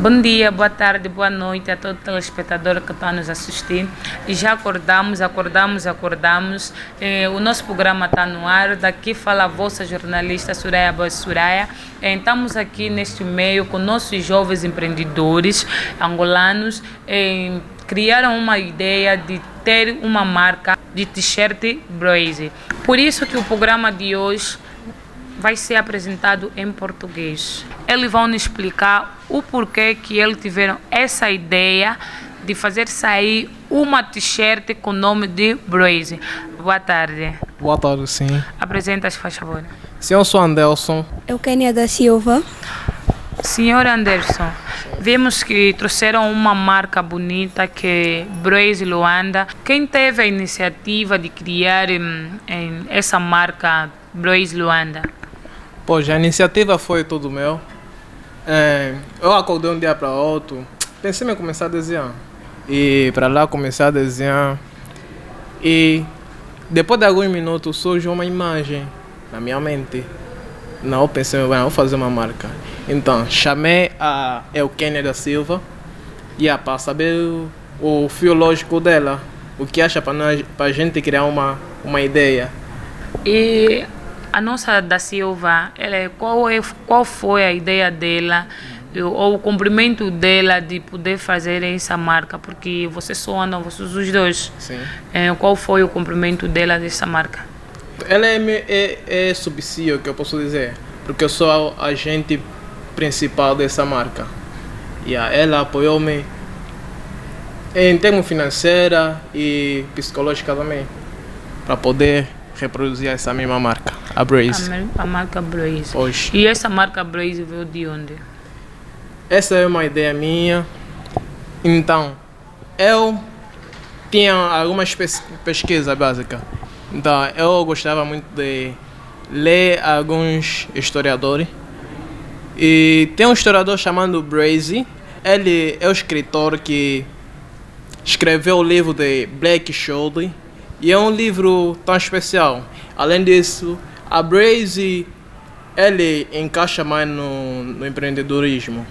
Bom dia, boa tarde, boa noite a todo telespectador que está nos assistindo. E já acordamos. O nosso programa está no ar. Daqui fala a vossa jornalista Suraya Boy Suraya. Estamos aqui neste meio com nossos jovens empreendedores angolanos. Criaram uma ideia de ter uma marca de t-shirt Brazy. Por isso que o programa de hoje vai ser apresentado em português. Eles vão nos explicar o porquê que eles tiveram essa ideia de fazer sair uma t-shirt com o nome de Brazy. Boa tarde. Boa tarde, sim. Apresenta-se, faz favor. Sim, eu sou Anderson. Eu, Kênia da Silva. Senhor Anderson, vimos que trouxeram uma marca bonita que é Brazy Luanda. Quem teve a iniciativa de criar essa marca Brazy Luanda? Pois, a iniciativa foi tudo meu. Eu acordei um dia para outro, pensei em começar a desenhar. E para lá comecei a desenhar. E depois de alguns minutos surgiu uma imagem na minha mente. Não, eu pensei, vou fazer uma marca. Então, chamei a Kênia da Silva para saber o fio lógico dela. O que acha para a gente criar uma ideia. E a nossa da Silva, qual foi a ideia dela, ou o cumprimento dela de poder fazer essa marca? Porque vocês só andam, vocês os dois. Sim. Qual foi o cumprimento dela dessa marca? Ela é subsídio, que eu posso dizer, porque eu sou o agente principal dessa marca. Ela apoiou-me em termos financeiro e psicológico também, para poder reproduzir essa mesma marca, a Brazy. A marca Brazy. Hoje. E essa marca Brazy veio de onde? Essa é uma ideia minha. Então, eu tinha algumas pesquisas básicas. Então, eu gostava muito de ler alguns historiadores. E tem um historiador chamado Brazy. Ele é o escritor que escreveu o livro de Black Showley. E é um livro tão especial. Além disso, a Brazy, ele encaixa mais no empreendedorismo.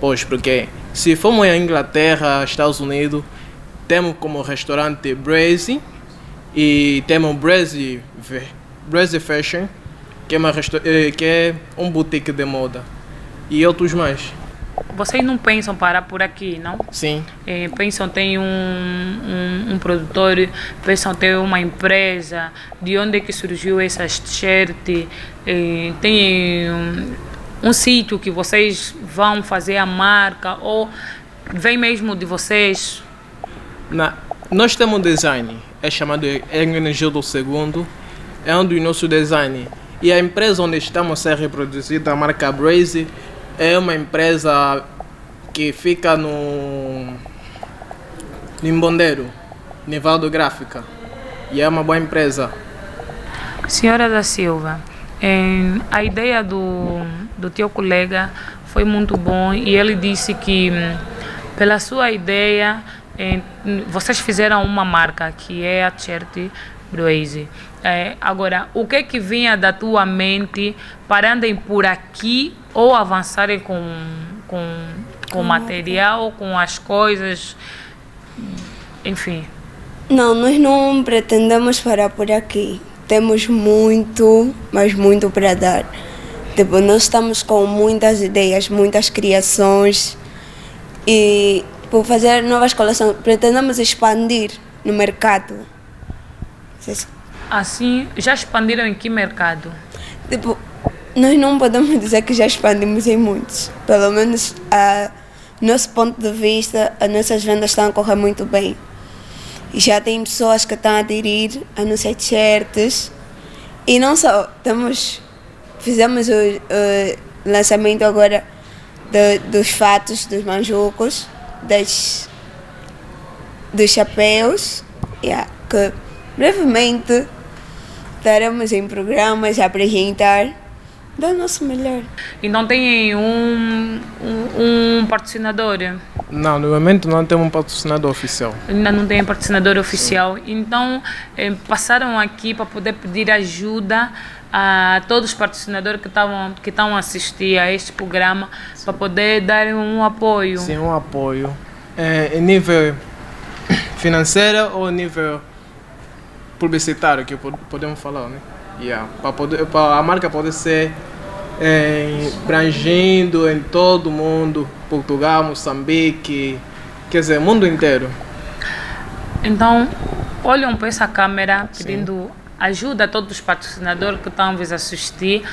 Pois, porque se formos em Inglaterra, Estados Unidos, temos como restaurante Brazy e temos Brazy Fashion, que é um boutique de moda, e outros mais. Vocês não pensam parar por aqui, não? Sim. Pensam ter um produtor, pensam ter uma empresa, de onde é que surgiu essa t-shirt? Tem um sítio que vocês vão fazer a marca, ou vem mesmo de vocês? Nós temos um design, é chamado Hermenegildo II, é um dos nossos designs. E a empresa onde estamos a ser reproduzida, a marca Brazy, é uma empresa que fica no Imbondeiro, Nivaldo Gráfica. E é uma boa empresa. Senhora da Silva, a ideia do teu colega foi muito bom, e ele disse que pela sua ideia vocês fizeram uma marca que é a t-shirt Brazy. Agora, o que vinha da tua mente para andarem por aqui ou avançarem com material, com as coisas, enfim? Não, nós não pretendemos parar por aqui. Temos muito, mas muito para dar. Nós estamos com muitas ideias, muitas criações, e por fazer novas coleções, pretendemos expandir no mercado. Assim, já expandiram em que mercado? Nós não podemos dizer que já expandimos em muitos. Pelo menos, nosso ponto de vista, as nossas vendas estão a correr muito bem. E já tem pessoas que estão a aderir a nossas t-shirts. E não só, fizemos o lançamento agora dos fatos, dos manjucos, dos chapéus, que brevemente estaremos em programas a apresentar do nosso melhor. E não tem um patrocinador? Não, no momento não temos um patrocinador oficial. Ainda não tem patrocinador oficial. Então, passaram aqui para poder pedir ajuda a todos os patrocinadores que estão a assistir a este programa para poder dar um apoio. Sim, um apoio. Em nível financeiro ou nível publicitário, que podemos falar, né? Para a marca poder ser abrangendo em todo o mundo, Portugal, Moçambique, quer dizer, mundo inteiro. Então, olham para essa câmera pedindo ajuda a todos os patrocinadores que estão a assistir,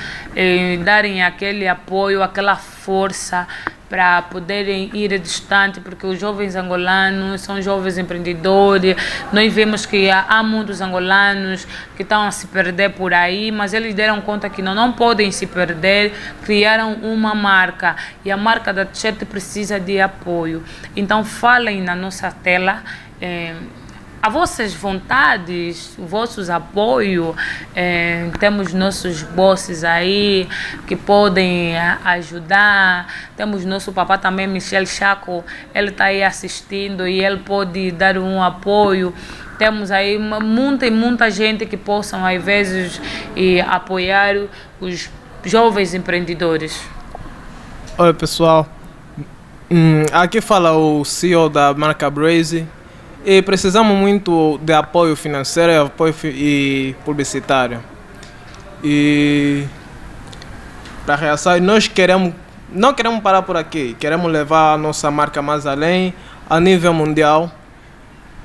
darem aquele apoio, aquela força para poderem ir distante, porque os jovens angolanos são jovens empreendedores. Nós vemos que há muitos angolanos que estão a se perder por aí, mas eles deram conta que não podem se perder, criaram uma marca e a marca da t-shirt precisa de apoio. Então falem na nossa tela as vossas vontades, os vossos apoios. Temos nossos bosses aí que podem ajudar. Temos nosso papá também, Michel Chaco, ele está aí assistindo e ele pode dar um apoio. Temos aí muita gente que possam, às vezes, apoiar os jovens empreendedores. Olha, pessoal, aqui fala o CEO da marca Brazy. E precisamos muito de apoio financeiro, apoio e publicitário. E para reação, nós não queremos parar por aqui, queremos levar a nossa marca mais além, a nível mundial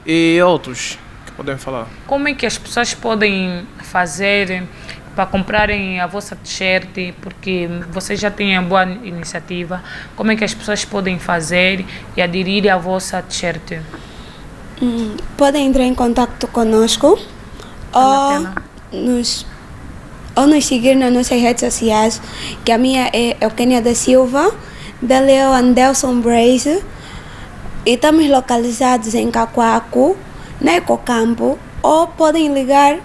e outros que podemos falar. Como é que as pessoas podem fazer para comprarem a vossa t-shirt, porque vocês já têm uma boa iniciativa? Como é que as pessoas podem fazer e aderir à vossa t-shirt? Podem entrar em contato conosco ou nos seguir nas nossas redes sociais, que a minha é Eugênia da Silva, dela é o Anderson Brazy, e estamos localizados em Cacoaco, na Ecocampo, ou podem ligar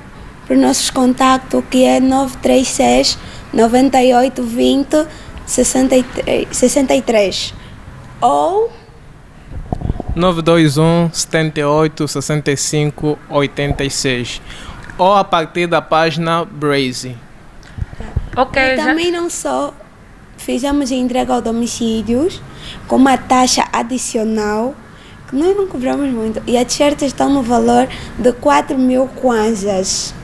para os nossos contatos, que é 936 98 20 63 ou 921 78 65 86 ou a partir da página Brazy. E também não só fizemos entrega ao domicílios com uma taxa adicional que nós não cobramos muito, e as t-shirts estão no valor de 4.000 kwanzas.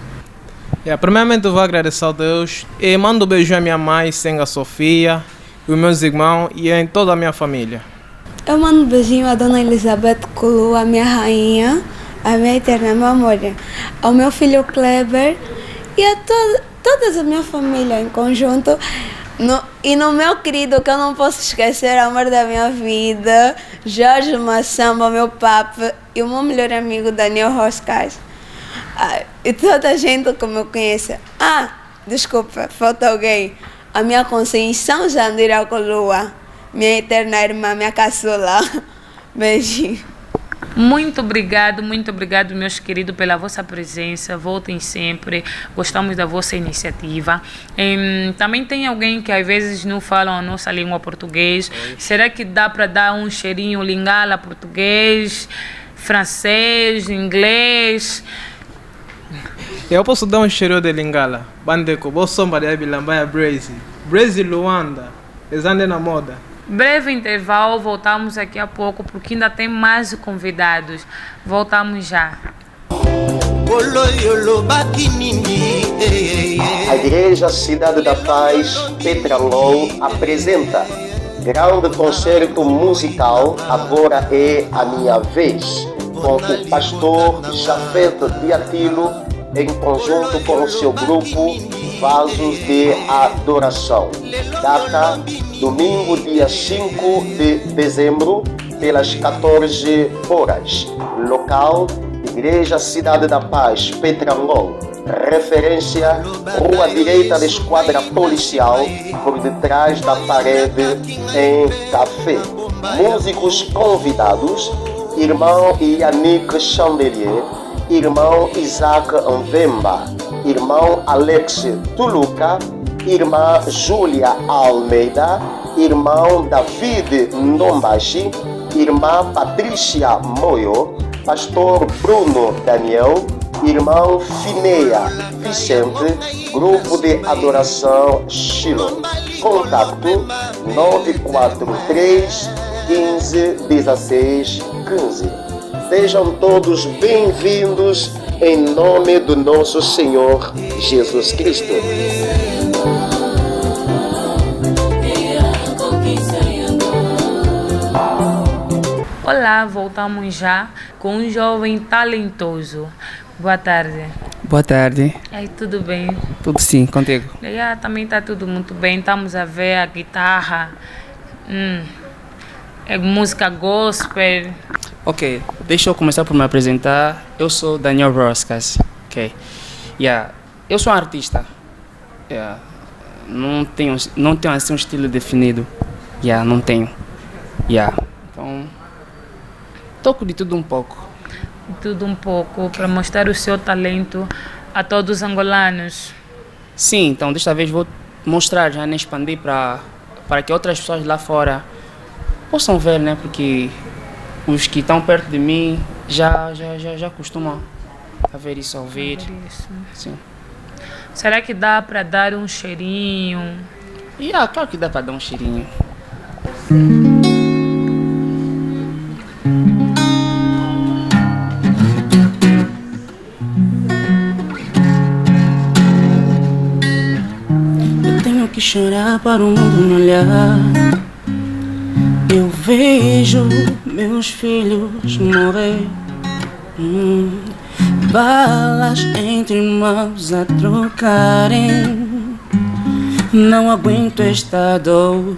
Primeiramente eu vou agradecer a Deus e mando um beijo à minha mãe, Senga Sofia, os meus irmãos e em toda a minha família. Eu mando um beijinho à dona Elizabeth Kulu, a minha rainha, a minha eterna memória, ao meu filho Kleber e a toda a minha família em conjunto. E no meu querido, que eu não posso esquecer, amor da minha vida, Jorge Massamba, meu papo, e o meu melhor amigo Daniel Roscas. E toda a gente que me conhece. Desculpa, falta alguém. A minha Conceição Jandira Colua, minha eterna irmã, minha caçula. Beijinho. Muito obrigado, meus queridos, pela vossa presença. Voltem sempre. Gostamos da vossa iniciativa. Também tem alguém que às vezes não fala a nossa língua português. Será que dá para dar um cheirinho lingala português, francês, inglês? Eu posso dar um cheiro de lingala. Bandeco, Bossomba de Abilambaia Brazy. Brazy Luanda. Eles andam na moda. Breve intervalo, voltamos daqui a pouco porque ainda tem mais convidados. Voltamos já. A Igreja Cidade da Paz, Petrangol, apresenta grande concerto musical Agora é a Minha Vez, com o pastor Jafete Diatilo, em conjunto com o seu grupo Vasos de Adoração. Data: domingo, dia 5 de dezembro, pelas 14 horas. Local: Igreja Cidade da Paz, Petrangol. Referência: Rua Direita da Esquadra Policial, por detrás da parede, em Café. Músicos convidados: irmão Yannick Chandelier, irmão Isaac Mvemba, irmão Alex Tuluca, irmã Júlia Almeida, irmão David Ndombashi, irmã Patrícia Moyo, pastor Bruno Daniel, Irmão Fineia Vicente, Grupo de Adoração Shiloh. Contato 943 15 16 15. Sejam todos bem-vindos em nome do nosso Senhor Jesus Cristo. Olá, voltamos já com um jovem talentoso. Boa tarde. Boa tarde. E aí, tudo bem? Tudo sim, contigo? Também está tudo muito bem. Estamos a ver a guitarra. É música gospel. Ok, deixa eu começar por me apresentar. Eu sou Daniel Roscas. Ok. Eu sou um artista. Não tenho assim um estilo definido. Não tenho. Então, toco de tudo um pouco. Tudo um pouco, para mostrar o seu talento a todos os angolanos. Sim, então desta vez vou mostrar, já expandir para que outras pessoas lá fora possam ver, né? Porque os que estão perto de mim já costumam a ver isso, a ouvir. Sim. Será que dá para dar um cheirinho? Claro que dá para dar um cheirinho. Que chorar para o mundo não olhar. Eu vejo meus filhos morrer, balas entre irmãos a trocarem. Não aguento esta dor,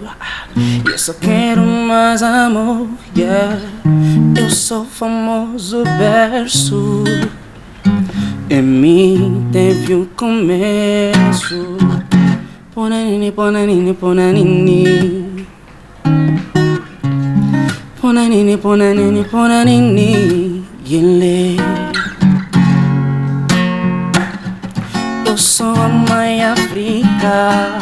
eu só quero mais amor. Eu sou famoso berço, em mim teve um começo. Ponanini, ponanini, ponanini. Ponanini, ponanini, ponanini. Yele. Eu sou a mãe África,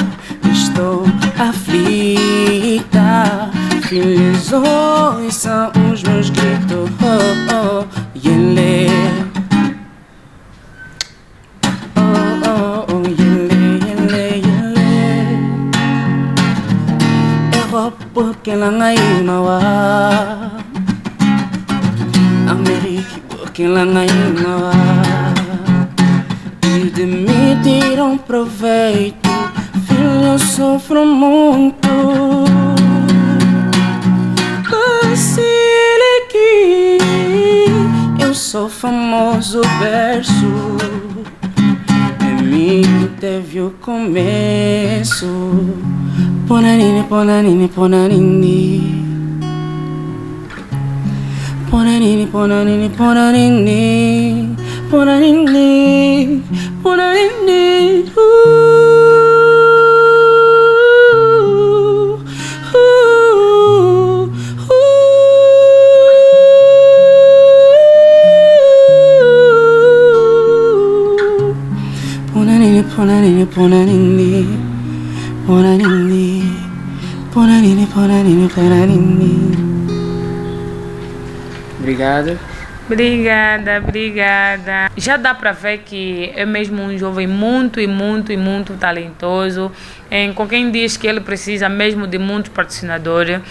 estou aflita. Filhos, são os meus gritos. Yele. Porque lá ngai mawa América, porque lá ngai mawa. E de mim tiram proveito, filho, eu sofro muito. Basilique, eu sou famoso berço, em mim teve o começo. Ponanini, ponanini, ponanini. Ponanini, ponanini, ponanini. Ponanini, ponanini. Ponanini, ponanini, ponanini. Ponanini, ponanini, ponanini, ponanini. Obrigado. Obrigada. Já dá para ver que é mesmo um jovem muito talentoso. Com quem diz que ele precisa mesmo de muitos patrocinadores,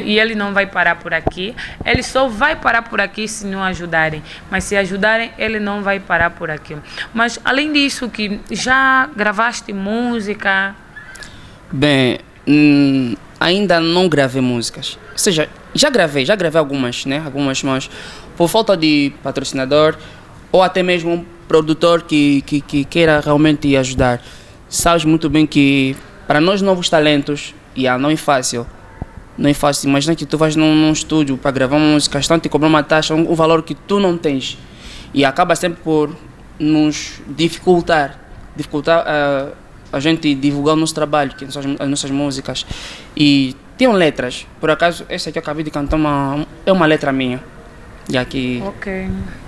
e ele não vai parar por aqui. Ele só vai parar por aqui se não ajudarem. Mas se ajudarem, ele não vai parar por aqui. Mas além disso, que já gravaste música? Bem, ainda não gravei músicas. Ou seja, já gravei algumas, né? Algumas, mas por falta de patrocinador ou até mesmo um produtor que queira realmente ajudar. Sabes muito bem que para nós novos talentos, não é fácil. Não é fácil. Imagina que tu vais num estúdio para gravar música, estão te cobrando uma taxa, um valor que tu não tens. E acaba sempre por nos dificultar a gente divulgar o nosso trabalho, que são as nossas músicas. E tinham letras. Por acaso, essa que eu acabei de cantar é uma letra minha. Já que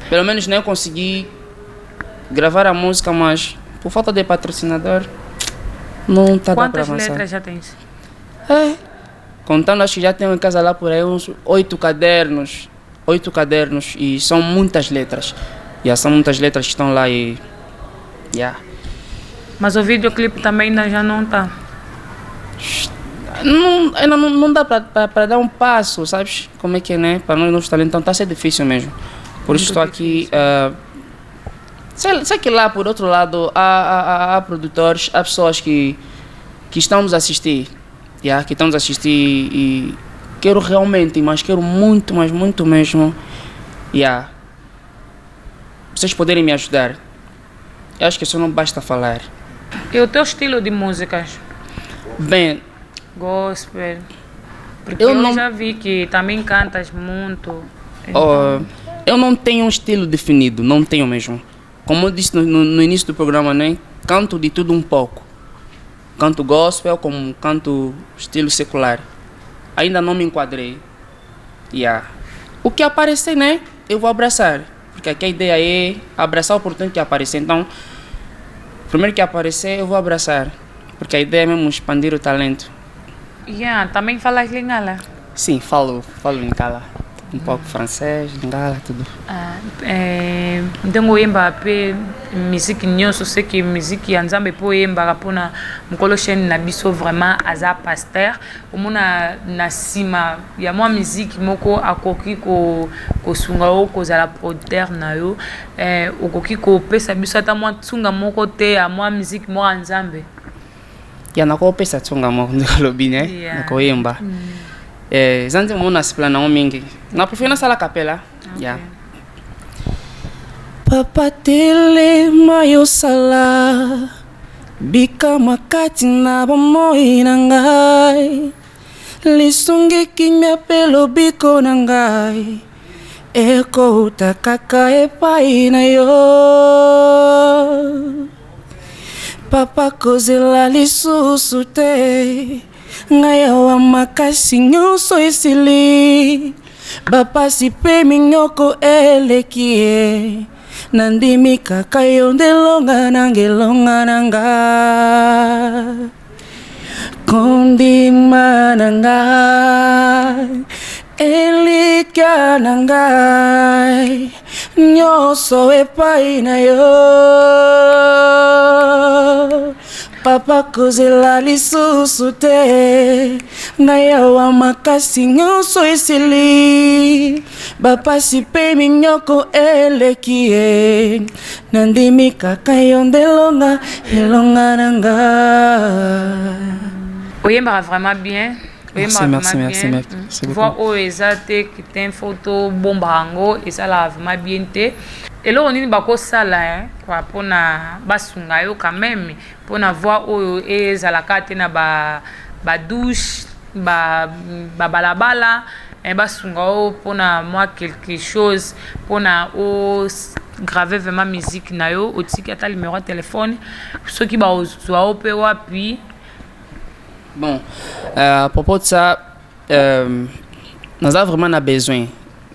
pelo menos eu consegui gravar a música, mas por falta de patrocinador não está dando para avançar. Quantas letras já tens? Contando, acho que já tenho em casa lá por aí uns 8 cadernos. 8 cadernos e são muitas letras. São muitas letras que estão lá e... Yeah. Mas o videoclipe também ainda já não está. Ainda não dá para dar um passo, sabes? Como é que é, né? Para nós, nossos talentos, então está a ser difícil mesmo. Por isso estou aqui. Sei que lá, por outro lado, há produtores, há pessoas que estamos a assistir. Yeah, que estamos a assistir e quero realmente, mas quero muito, mas muito mesmo. Yeah. Vocês poderem me ajudar. Eu acho que só não basta falar. E o teu estilo de músicas? Bem, gospel. Porque eu já vi que também cantas muito. Então... eu não tenho um estilo definido, não tenho mesmo. Como eu disse no início do programa, né? Canto de tudo um pouco. Canto gospel, como canto estilo secular. Ainda não me enquadrei. Yeah. O que aparecer, né? Eu vou abraçar. Porque aqui a ideia é abraçar a oportunidade que aparecer. Então, primeiro que aparecer, eu vou abraçar. Porque a ideia é mesmo expandir o talento. Yeah, também falas Lingala? Sim, falo Lingala. Um pouco francês, Lingala, tudo. Então, yemba pe musique nyonso, sei que musique anzambe po yemba pona mukolo chaîne na biso vraiment aza pasteur. Omona na sima ya mwa musique moko akoki ko sunga o ko zala producteur na yo. Okoki ko pesa biso ata mwa tsunga moko te ya mwa musique mo anzambe. Ya nakopesa tsunga moko ndikalobi ne nakoyemba. Zanzi mona siplana mingi. Na prefere na sala capela. Okay. Yeah. Papa tele mayo sala bika makati na bomoi na ngai lisungi kimya pelo biko na ngai eko utakaka epai na yo papa kozela lisusu te ngai awa makasi nyonso esili bapasi pe minyoko eleki ye nandimi kaka yo ndelonga nangelonga nanga kondima nanga elikya nangai nyonso epai na yo papa kozela lisusu te ngai awa makasi nyonso esili bapasi pe minyoko eleki ye nandimi kaka yo ndelonga elonga nanga. Oyembaka vraiment bien. Merci. Voix o exate que tem photo bombango et ça la vraiment bien te. Et là on est bako sala quoi pour na basunga yo quand même pour na voix o ezalaka te na ba douche ba balabala et basunga o pour na moi quelque chose pour na o graver vraiment musique na yo otiki ata numéro de téléphone ceux qui ba ozwa o pe wapi. Bon, à propos de ça, nous avons vraiment besoin.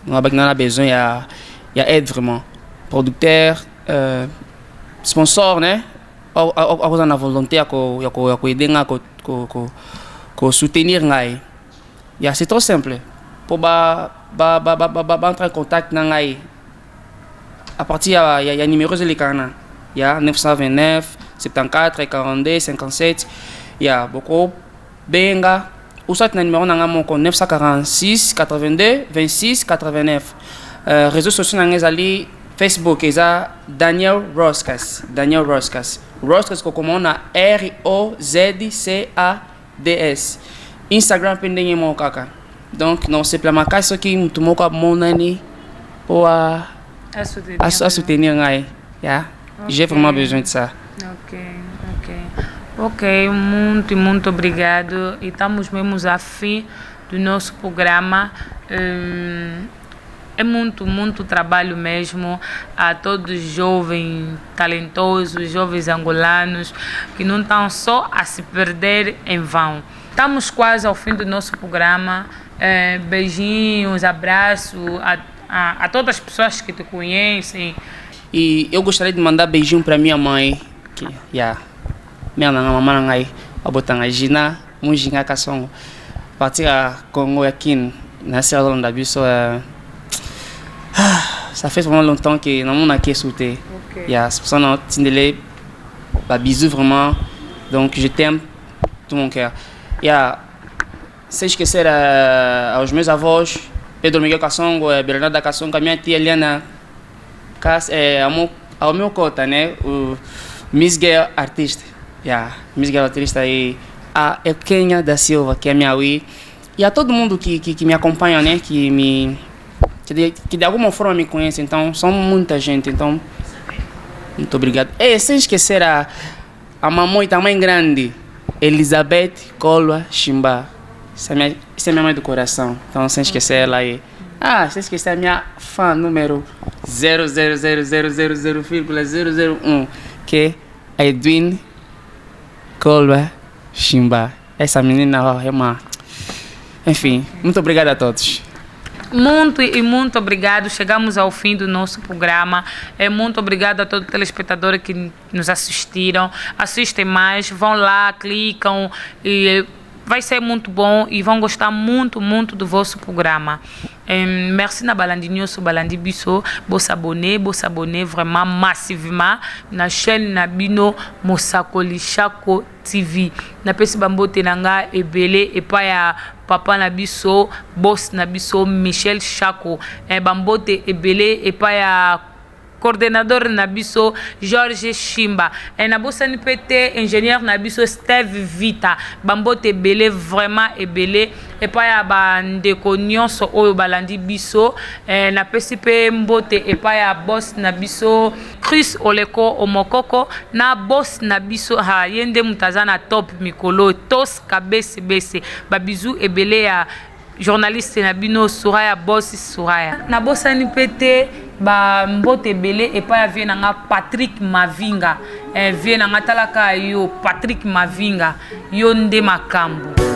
Nous avons besoin, il y a aide vraiment. Producteur, sponsor, né? On a volonté à aider, à soutenir. C'est trop simple. Pour entrer en contact, à partir il y a numéro de l'écran. Il y a 929 74 42 57. Il y a beaucoup. Benga, ou soit na numéro nanga moko 946 82 26 89. Réseaux sociaux nanga ali Facebook eza Daniel Roscas. Roscas como na ROZCADS. Instagram pendenge mo kaka. Donc non c'est pla makasi ki mutu moko monani pour à soutenir ngai. Yeah. J'ai vraiment besoin de ça. Ok, muito obrigado. E estamos mesmo a fim do nosso programa. É muito trabalho mesmo a todos os jovens talentosos, jovens angolanos que não estão só a se perder em vão. Estamos quase ao fim do nosso programa. Beijinhos, abraços a todas as pessoas que te conhecem. E eu gostaria de mandar beijinho para minha mãe. Minha mamãe nangai abotanga Gina mujinga kasongo partir a Congo aqui na Serra da Bisso ça fait vraiment longtemps que non on a qu'à sauter. Ok. Yeah, c'est pour ça non tindele bah bisous vraiment. Donc je t'aime tout mon cœur. Yeah, sem esquecer aos meus avós, Pedro Miguel Kassongo, Bernarda Kassongo, a minha tia Eliana ao meu cota, né? O Miss Girl artista. Yeah, Miss Girl artista e a Eukênia da Silva, que é minha Wii. E a todo mundo que me acompanha, né? Que de alguma forma me conhece. Então, são muita gente. Então, muito obrigado. E sem esquecer a mamãe também grande, Elizabeth Kolwa Shimba. Essa é minha mãe do coração. Então, sem esquecer ela aí. Sem esquecer a minha fã número 00000,001, que é Edwin Kolwa Shimba. Essa menina é uma... Enfim, muito obrigado a todos. Muito obrigado. Chegamos ao fim do nosso programa. Muito obrigado a todos os telespectadores que nos assistiram. Assistem mais, vão lá, clicam e vai ser muito bom e vão gostar muito do vosso programa. Merci na balandi nyoso balandi biso bossa abonné vraiment massivement na chaîne na bino Mosakoli Shako TV. Na pesi bambote nanga ebele epa ya papa na biso boss na biso Michel Shako. Bambote ebele epa ya coordenador Nabiso George Shimba. Na bossa NPT, ingénieur Nabiso Steve Vita. Bambote belé, vraiment ebele. Et pas ya bandeko nyonso oyo balandi biso. Na PCP mbote et pas ya boss Nabiso Chris Oleko Omokoko. Na boss Nabiso ha yende mutazana top mikolo. Tos kabese bese. Babizou ebele ya journaliste Nabino Souraya boss Souraya. Na bossa NPT ba mbote belé et pas vie nanga Patrick Mavinga vie nanga talaka yo Patrick Mavinga yo nde makambo.